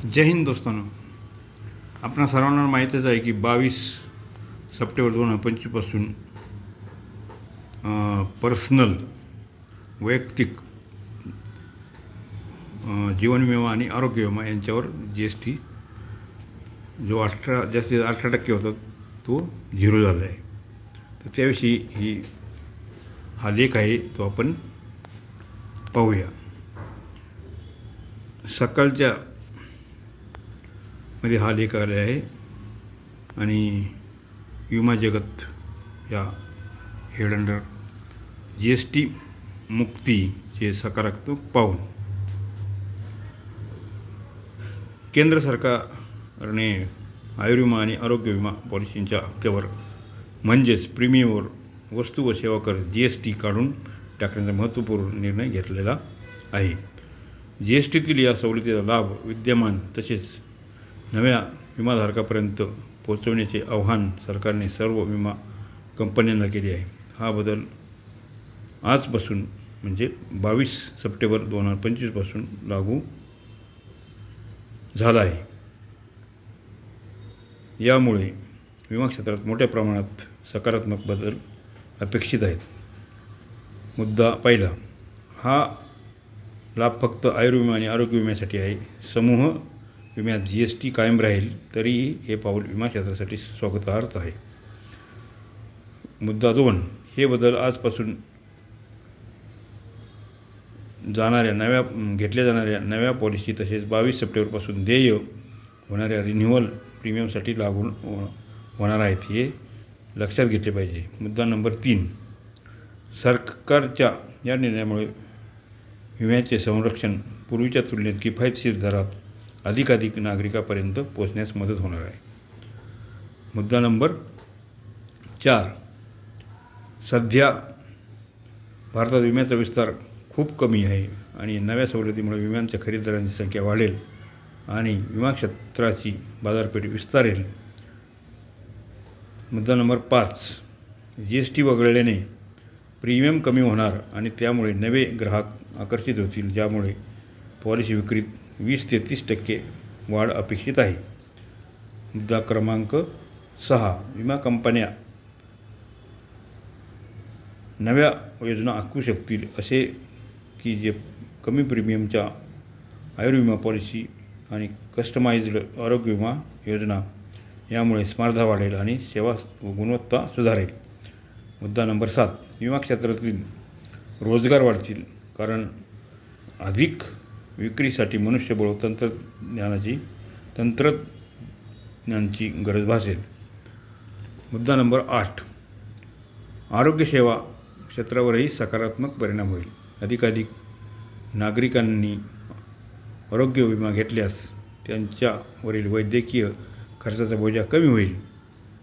जय हिंद दोस्तांनो. आपणा सर्वांना माहीतच आहे की 22 सप्टेंबर 2025पासून पर्सनल वैयक्तिक जीवन विमा आणि आरोग्य विमा यांच्यावर GST जो जास्तीत 18% होता तो 0 झाला आहे. तर त्याविषयी हा लेख आहे तो आपण पाहूया. सकाळच्या मध्ये हा लेख आला आहे आणि विमा जगत या हेड अंडर GST मुक्तीचे सकारात्मक पाऊल. केंद्र सरकारने आयुर्विमा आणि आरोग्य विमा पॉलिसींच्या हप्त्यावर म्हणजेच प्रीमियमवर वस्तू व सेवा कर GST काढून टाकण्याचा महत्त्वपूर्ण निर्णय घेतलेला आहे. GSTतील या सवलतीचा लाभ विद्यमान तसेच नव्या विमाधारकापर्यंत पोहोचवण्याचे आवाहन सरकारने सर्व विमा कंपन्यांना केले आहे. हा बदल आजपासून म्हणजे 22 सप्टेंबर 2025पासून लागू झाला आहे. यामुळे विमा क्षेत्रात मोठ्या प्रमाणात सकारात्मक बदल अपेक्षित आहेत. मुद्दा पहिला, हा लाभ फक्त आयुर्विमा आणि आरोग्य विम्यासाठी आहे. समूह विम्यात GST कायम राहील तरीही हे पाऊल विमा क्षेत्रासाठी स्वागतार्ह आहे. मुद्दा 2, हे बदल आजपासून घेतल्या जाणाऱ्या नव्या पॉलिसी तसेच 22 सप्टेंबरपासून देय होणाऱ्या रिन्युअल प्रीमियमसाठी लागू होणार आहेत, हे लक्षात घेतले पाहिजे. मुद्दा नंबर 3, सरकारच्या या निर्णयामुळे विम्याचे संरक्षण पूर्वीच्या तुलनेत किफायतशीर दरात अधिकाधिक नागरिकांपर्यंत पोहोचण्यास मदत होणार आहे. मुद्दा नंबर 4, सध्या भारतात विम्याचा विस्तार खूप कमी आहे आणि नव्या सवलतीमुळे विम्यांच्या खरेदीदारांची संख्या वाढेल आणि विमा क्षेत्राची बाजारपेठ विस्तारेल. मुद्दा नंबर 5, GST वगळल्याने प्रीमियम कमी होणार आणि त्यामुळे नवे ग्राहक आकर्षित होतील, ज्यामुळे पॉलिसी विक्रीत 20 ते 30% वाढ अपेक्षित आहे. मुद्दा क्रमांक 6, विमा कंपन्या नव्या योजना आखू शकतील असे की जे कमी प्रीमियमच्या आयुर्विमा पॉलिसी आणि कस्टमाइज्ड आरोग्य विमा योजना. यामुळे स्पर्धा वाढेल आणि सेवा गुणवत्ता सुधारेल. मुद्दा नंबर 7, विमा क्षेत्रातील रोजगार वाढतील कारण अधिक विक्रीसाठी मनुष्यबळ व तंत्रज्ञानाची गरज भासेल. मुद्दा नंबर 8, आरोग्यसेवा क्षेत्रावरही सकारात्मक परिणाम होईल. अधिकाधिक नागरिकांनी आरोग्य विमा घेतल्यास त्यांच्यावरील वैद्यकीय खर्चाचा बोजा कमी होईल.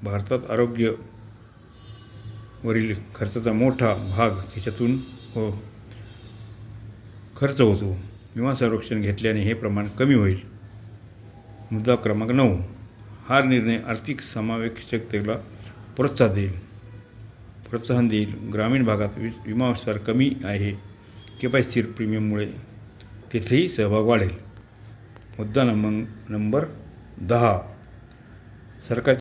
भारतात आरोग्यावरील खर्चाचा मोठा भाग खिशातून खर्च होतो. विमा संरक्षण घेतल्याने हे प्रमाण कमी होईल. मुद्दा क्रमांक 9, हा निर्णय आर्थिक समावेशकतेला प्रोत्साहन देईल. ग्रामीण भागात विमा विस्तार कमी आहे. किफायतशीर प्रीमियममुळे तेथेही सहभाग वाढेल. मुद्दा नंबर 10, सरकार